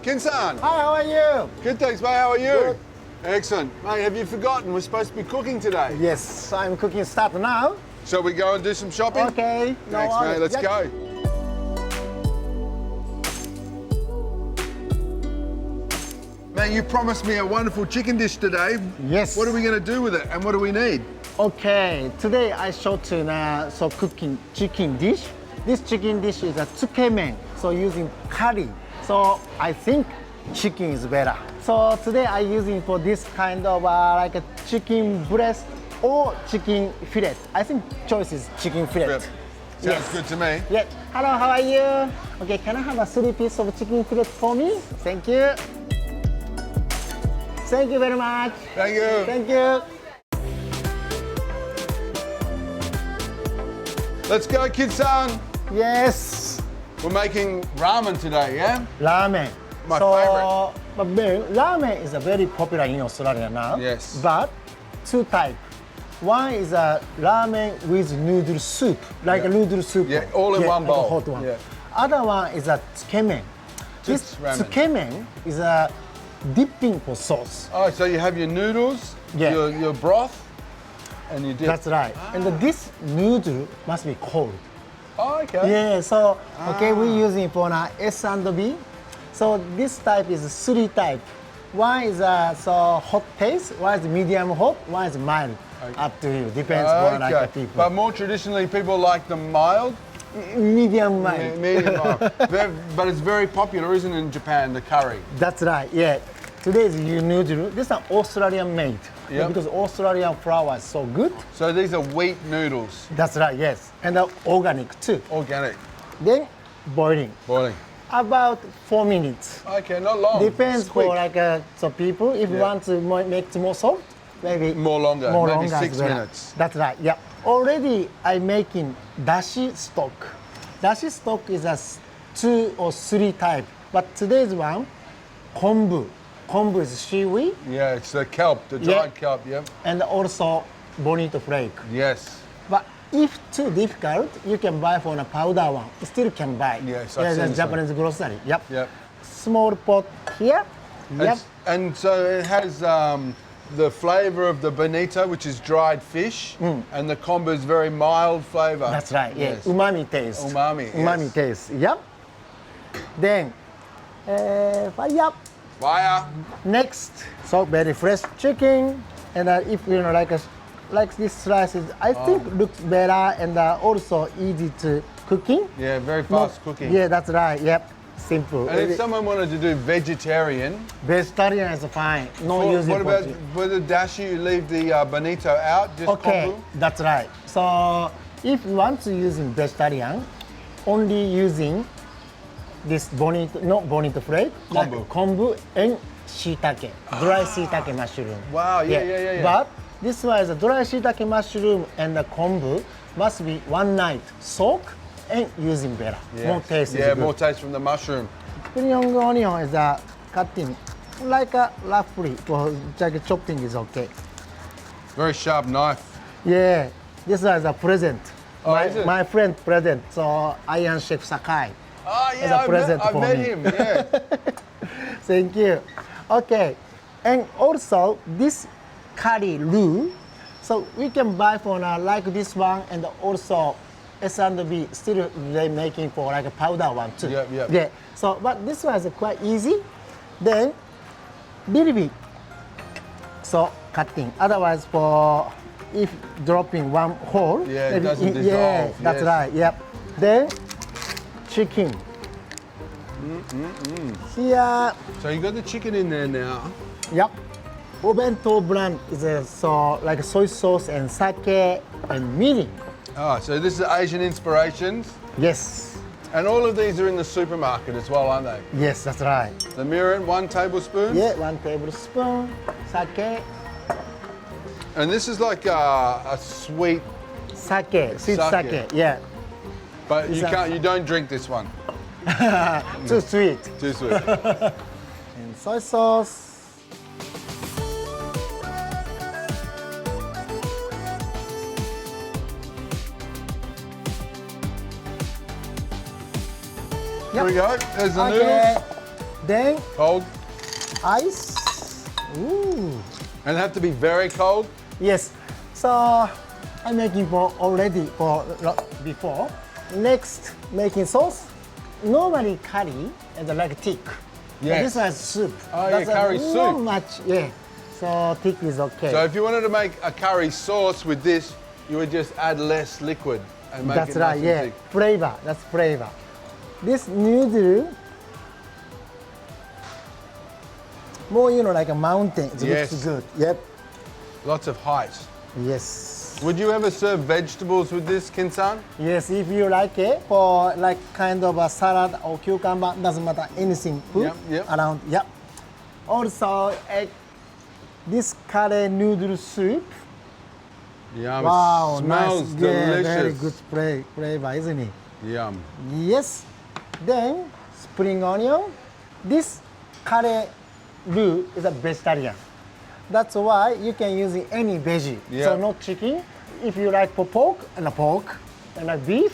Kinsan. Hi, how are you? Good, thanks, mate. How are you? Good. Excellent. Mate, have you forgotten we're supposed to be cooking today? Yes, I'm cooking start now. Shall we go and do some shopping? Okay. No Thanks, mate. worries. Let's Yep. go. Mate, you promised me a wonderful chicken dish today. Yes. What are we going to do with it, and what do we need? Okay, today I showed you so cooking chicken dish. This chicken dish is a Tsukemen, so using curry. So I think chicken is better. So today I using for this kind of like a chicken breast or chicken fillet. I think choice is chicken fillet. Yep. Sounds good to me. Yeah. Hello, how are you? Okay, can I have a 3 piece of chicken fillet for me? Thank you. Thank you very much. Thank you. Thank you. Let's go, Kinsan. Yes. We're making ramen today, yeah? Ramen. My favourite. But ramen is a very popular in Australia now. Yes. But two types. One is a ramen with noodle soup, like a noodle soup. Yeah, all in one like a bowl. hot one. Yeah. Other one is a tsukemen. This Just ramen. tsukemen is a dipping for sauce. Oh, so you have your noodles, Yeah. your broth, and you dip. That's right. And this noodle must be cold. Oh, okay. Yeah, so okay, we're using for S&B. So this type is 3 type. One is so hot taste, one is medium hot, one is mild. Okay. Up to you, depends on like the people. But more traditionally, people like them mild, Medium mild. medium mild. But it's very popular, isn't it, in Japan, the curry? That's right. Yeah. Today's noodle. This is Australian made. Yep. Because Australian flour is so good. So these are wheat noodles, That's right. Yes, and organic too. organic, Then boiling boiling. about 4 minutes. Okay, not long. Depends It's quick. for like so people. If you Yeah. want to make more salt, maybe More longer, more maybe longer 6 as well. minutes. That's right. Yeah. Already I'm making dashi stock. Dashi stock is a 2 or 3 type, but today's one, kombu. Kombu is seaweed Yeah, it's the kelp, the dried kelp, yep. and also bonito flake. Yes. But if too difficult, you can buy for a powder one. Still can buy. Yes, I've seen that's this Japanese grocery. Yep. Yep. Small pot here. Yep. And so it has the flavour of the bonito, which is dried fish, and the kombu is very mild flavour. That's right. Yeah. Yes. Umami taste. Umami, Umami yes. taste. Yep. Then, yep. Fire. Next, so very fresh chicken, and if you know like this slices, I think looks better and also easy to cooking. Yeah, very fast cooking. Yeah, that's right. Yep. Simple. And if someone wanted to do vegetarian, Vegetarian is fine. No using what about protein. with the dashi, you leave the bonito out, just Okay, kombu? that's right. So if you want to using vegetarian, only using this bonito, not bonito flake, like Kombu. kombu and shiitake, dry shiitake mushroom. Wow, yeah. But this one is a dry shiitake mushroom and the kombu must be 1 night soak and using better. Yes. More taste. Yeah, is good. more taste from the mushroom. Spring onion is cutting like a roughly for like chopping is okay. Very sharp knife. Yeah, this was a present. Oh, is it? My friend present. So Iron Chef Sakai. Oh As a yeah, present I've for met me. him, yeah. Thank you. Okay, and also this curry roux. So we can buy for like this one, and also S&B still they making for like a powder one too. Yep. Yeah. So but this one is quite easy. Then little bit. So cutting. Otherwise for if dropping one whole. Yeah, it maybe doesn't dissolve, Yeah, that's yes. right. Yep. Then chicken. Here. So you got the chicken in there now. Yep. Obento brand is so like soy sauce and sake and mirin. Oh, so this is Asian inspirations. Yes. And all of these are in the supermarket as well, aren't they? Yes, that's right. The mirin, 1 tablespoon. Yeah, 1 tablespoon sake. And this is like a sweet, Sweet Sake. sake. Yeah. but Is you don't drink this one. Too sweet. Too sweet. And soy sauce. Here we go. There's the Okay. noodles. Then Cold. ice. Ooh. And it have to be very cold. Yes. So I'm making for already for before. Next, making sauce. Normally curry is like thick. Yes. This one is soup. Oh, yeah, curry Not soup. much. Yeah. So thick is okay. So if you wanted to make a curry sauce with this, you would just add less liquid and make That's it right. nice Yeah. and thick. Flavor. That's flavor. This noodle. More, like a mountain. It Yes. looks good. Yep. Lots of height. Yes. Would you ever serve vegetables with this, Kinsan? Yes, if you like it, for like kind of a salad or cucumber, doesn't matter, anything, put Yep. around, yep. Also, this curry noodle soup, Yum. wow, It smells nice, delicious. yeah, very good flavor, isn't it? Yum. Yes, then spring onion. This curry roux is a vegetarian. That's why you can use any veggie. Yeah. So no chicken. If you like pork and like beef,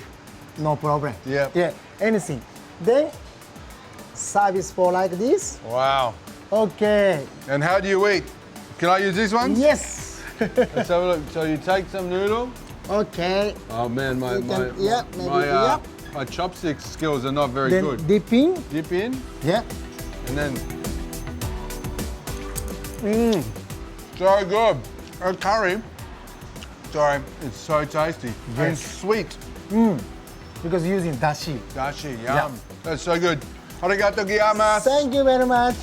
no problem. Yeah. Yeah, anything. Then service for like this. Wow. Okay. And how do you eat? Can I use these ones? Yes. Let's have a look. So you take some noodle. Okay. Oh man, You can- yeah, maybe, my chopstick skills are not very Then good. dip in. Dip in Yeah. and then. So good. A curry. Sorry, it's so tasty and Yes. sweet. Because using dashi. Dashi, yum. That's so good. Arigato gozaimasu. Thank you very much.